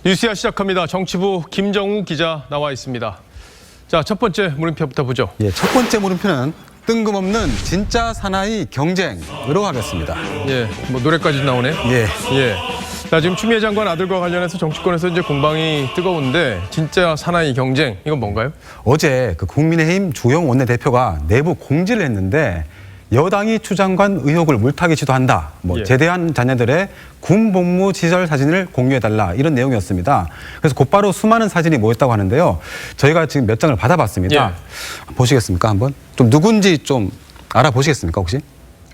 뉴스야 시작합니다. 정치부 김정우 기자 나와 있습니다. 자, 첫 번째 물음표부터 보죠. 예, 첫 번째 물음표는 뜬금없는 진짜 사나이 경쟁으로 하겠습니다. 예, 뭐 노래까지 나오네. 예. 예. 자, 지금 추미애 장관 아들과 관련해서 정치권에서 이제 공방이 뜨거운데 진짜 사나이 경쟁 이건 뭔가요? 어제 그 국민의힘 주영 원내대표가 내부 공지를 했는데 여당이 추 장관 의혹을 물타기 시도한다. 예. 제대한 자녀들의 군 복무 시절 사진을 공유해달라 이런 내용이었습니다. 그래서 곧바로 수많은 사진이 모였다고 하는데요. 저희가 지금 몇 장을 받아봤습니다. 예. 보시겠습니까? 한번 좀 누군지 좀 알아보시겠습니까 혹시?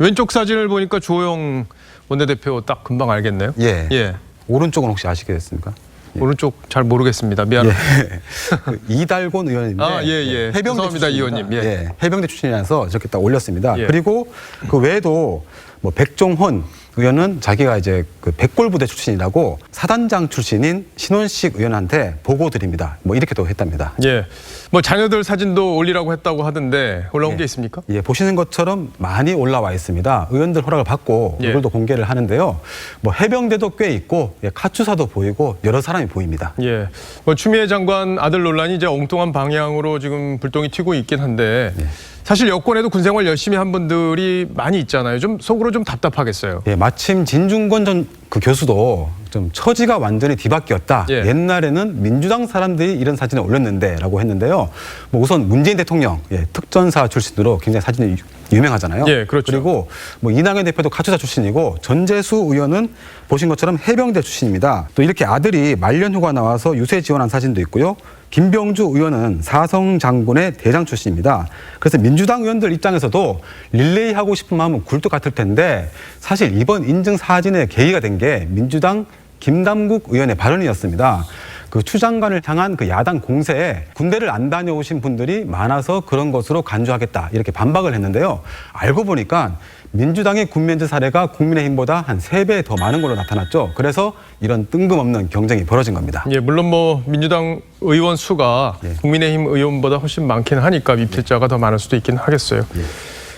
왼쪽 사진을 보니까 주호영 원내대표 딱 금방 알겠네요. 예. 예. 오른쪽은 혹시 아시겠습니까? 예. 오른쪽 잘 모르겠습니다. 미안합니다. 예. 그 이달곤 의원인데 아, 예, 예. 해병대 죄송합니다, 출신입니다. 의원님. 예. 해병대 출신이라서 저렇게 딱 올렸습니다. 예. 그리고 그 외에도 뭐 백종헌 의원은 자기가 이제 그 백골부대 출신이라고 사단장 출신인 신원식 의원한테 보고 드립니다. 뭐 이렇게도 했답니다. 예. 뭐 자녀들 사진도 올리라고 했다고 하던데 올라온 예. 게 있습니까? 예, 보시는 것처럼 많이 올라와 있습니다. 의원들 허락을 받고 예. 얼굴도 공개를 하는데요. 뭐 해병대도 꽤 있고 카투사도 보이고 여러 사람이 보입니다. 예. 뭐 추미애 장관 아들 논란이 이제 엉뚱한 방향으로 지금 불똥이 튀고 있긴 한데 예. 사실 여권에도 군생활 열심히 한 분들이 많이 있잖아요. 좀 속으로 좀 답답하겠어요. 예, 마침 진중권 전 그 교수도 좀 처지가 완전히 뒤바뀌었다. 예. 옛날에는 민주당 사람들이 이런 사진을 올렸는데라고 했는데요. 뭐 우선 문재인 대통령 특전사 출신으로 굉장히 사진이 유명하잖아요. 예, 그렇죠. 그리고 뭐 이낙연 대표도 카투사 출신이고 전재수 의원은 보신 것처럼 해병대 출신입니다. 또 이렇게 아들이 말년휴가 나와서 유세 지원한 사진도 있고요. 김병주 의원은 사성 장군의 대장 출신입니다. 그래서 민주당 의원들 입장에서도 릴레이 하고 싶은 마음은 굴뚝 같을 텐데 사실 이번 인증 사진에 계기가 된 게 민주당 김남국 의원의 발언이었습니다. 그 추 장관을 향한 그 야당 공세에 군대를 안 다녀오신 분들이 많아서 그런 것으로 간주하겠다 이렇게 반박을 했는데요. 알고 보니까 민주당의 군면제 사례가 국민의힘보다 한 3배 더 많은 걸로 나타났죠. 그래서 이런 뜬금없는 경쟁이 벌어진 겁니다. 예, 물론 뭐 민주당 의원 수가 예. 국민의힘 의원보다 훨씬 많긴 하니까 입찰자가 더 많을 수도 있긴 하겠어요. 예.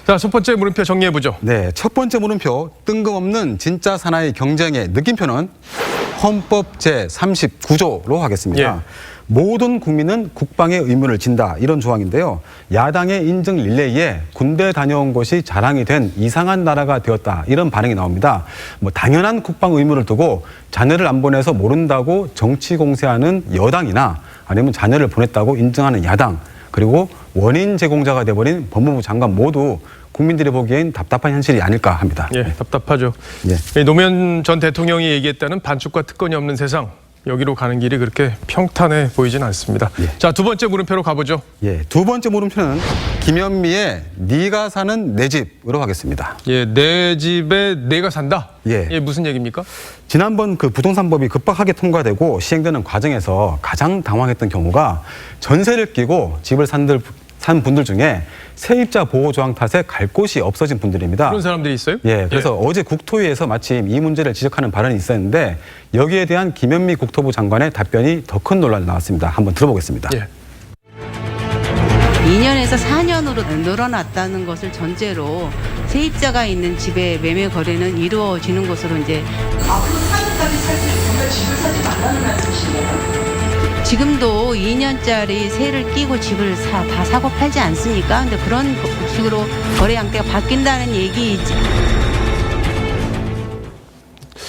자, 첫 번째 물음표 정리해보죠. 네, 첫 번째 물음표 뜬금없는 진짜 사나이 경쟁의 느낌표는 헌법 제39조로 하겠습니다. 예. 모든 국민은 국방의 의무를 진다 이런 조항인데요. 야당의 인증 릴레이에 군대 다녀온 것이 자랑이 된 이상한 나라가 되었다 이런 반응이 나옵니다. 뭐 당연한 국방 의무를 두고 자녀를 안 보내서 모른다고 정치 공세하는 여당이나 아니면 자녀를 보냈다고 인증하는 야당 그리고 원인 제공자가 돼버린 법무부 장관 모두 국민들이 보기엔 답답한 현실이 아닐까 합니다. 예, 답답하죠. 예. 노무현 전 대통령이 얘기했다는 반축과 특권이 없는 세상. 여기로 가는 길이 그렇게 평탄해 보이진 않습니다. 예. 자, 두 번째 물음표로 가보죠. 예, 두 번째 물음표는 김현미의 네가 사는 내 집으로 하겠습니다. 예, 내 집에 내가 산다. 예. 무슨 얘기입니까? 지난번 그 부동산법이 급박하게 통과되고 시행되는 과정에서 가장 당황했던 경우가 전세를 끼고 집을 산 분들 중에 세입자 보호 조항 탓에 갈 곳이 없어진 분들입니다. 그런 사람들이 있어요? 예, 그래서 어제 국토위에서 마침 이 문제를 지적하는 발언이 있었는데 여기에 대한 김현미 국토부 장관의 답변이 더 큰 논란이 나왔습니다. 한번 들어보겠습니다. 예. 2년에서 4년으로 늘어났다는 것을 전제로 세입자가 있는 집의 매매 거래는 이루어지는 것으로 이제 앞으로 4년까지 살 수 있으면 집을 사지 말라는 말씀이시네요. 지금도 2년짜리 세를 끼고 집을 다 사고 팔지 않습니까? 근데 그런 식으로 거래 양태가 바뀐다는 얘기이지.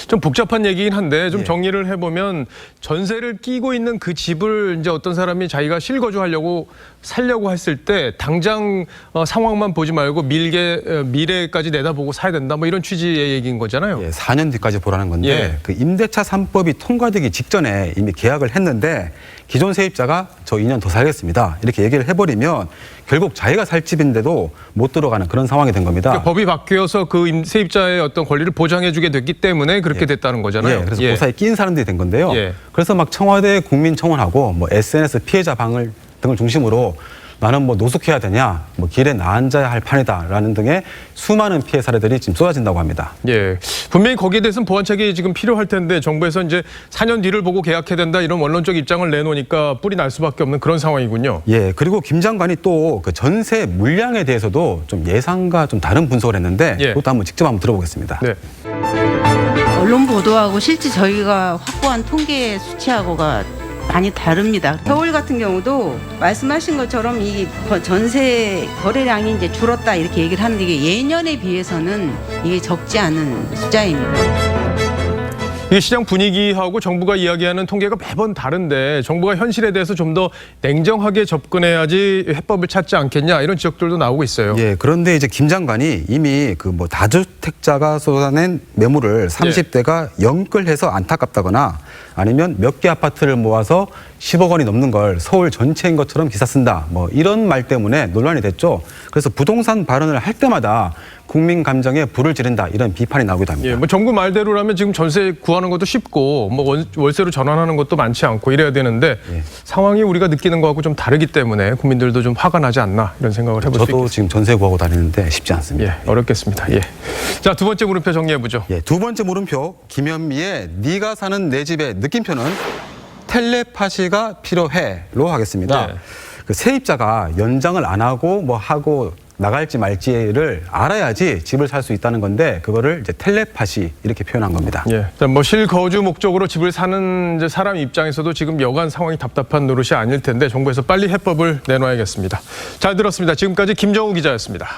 좀 복잡한 얘기긴 한데 좀 예. 정리를 해보면 전세를 끼고 있는 그 집을 이제 어떤 사람이 자기가 실거주하려고 살려고 했을 때 당장 상황만 보지 말고 미래까지 내다보고 사야 된다 뭐 이런 취지의 얘기인 거잖아요. 예, 4년 뒤까지 보라는 건데 예. 그 임대차 3법이 통과되기 직전에 이미 계약을 했는데 기존 세입자가 저 2년 더 살겠습니다. 이렇게 얘기를 해버리면 결국 자기가 살 집인데도 못 들어가는 그런 상황이 된 겁니다. 그러니까 법이 바뀌어서 그 세입자의 어떤 권리를 보장해주게 됐기 때문에 그렇게 됐다는 거잖아요. 예, 그래서 그 사이에 끼인 사람들이 된 건데요. 예. 그래서 막 청와대 국민청원하고 뭐 SNS 피해자 방을 등을 중심으로 나는 뭐 노숙해야 되냐, 뭐 길에 나앉아야 할 판이다라는 등의 수많은 피해 사례들이 지금 쏟아진다고 합니다. 예, 분명히 거기에 대해서는 보완책이 지금 필요할 텐데 정부에서 이제 4년 뒤를 보고 계약해야 된다 이런 원론적 입장을 내놓으니까 뿔이 날 수밖에 없는 그런 상황이군요. 예, 그리고 김 장관이 또 그 전세 물량에 대해서도 좀 예상과 좀 다른 분석을 했는데 예. 그것도 한번 직접 들어보겠습니다. 네. 언론 보도하고 실제 저희가 확보한 통계 수치하고가 많이 다릅니다. 서울 같은 경우도 말씀하신 것처럼 이 전세 거래량이 이제 줄었다 이렇게 얘기를 하는데 이게 예년에 비해서는 이게 적지 않은 숫자입니다. 이게 시장 분위기하고 정부가 이야기하는 통계가 매번 다른데 정부가 현실에 대해서 좀 더 냉정하게 접근해야지 해법을 찾지 않겠냐 이런 지적들도 나오고 있어요. 예, 그런데 이제 김 장관이 이미 그 뭐 다주택자가 쏟아낸 매물을 30대가 영끌해서 안타깝다거나 아니면 몇 개 아파트를 모아서 10억 원이 넘는 걸 서울 전체인 것처럼 기사 쓴다. 뭐 이런 말 때문에 논란이 됐죠. 그래서 부동산 발언을 할 때마다 국민 감정에 불을 지른다 이런 비판이 나오기도 합니다. 예, 뭐 정부 말대로라면 지금 전세 구하는 것도 쉽고 뭐 월세로 전환하는 것도 많지 않고 이래야 되는데 예. 상황이 우리가 느끼는 거하고 좀 다르기 때문에 국민들도 좀 화가 나지 않나 이런 생각을 해볼 수 저도 있겠습니다. 지금 전세 구하고 다니는데 쉽지 않습니다. 예, 어렵겠습니다. 예. 자, 두 번째 물음표 정리해 보죠. 예, 두 번째 물음표 김현미의 네가 사는 내 집의 느낌표는 텔레파시가 필요해로 하겠습니다. 네. 그 세입자가 연장을 안 하고 뭐 하고 나갈지 말지를 알아야지 집을 살 수 있다는 건데 그거를 이제 텔레파시 이렇게 표현한 겁니다. 예. 뭐 실거주 목적으로 집을 사는 이제 사람 입장에서도 지금 여간 상황이 답답한 노릇이 아닐 텐데 정부에서 빨리 해법을 내놔야겠습니다. 잘 들었습니다. 지금까지 김정우 기자였습니다.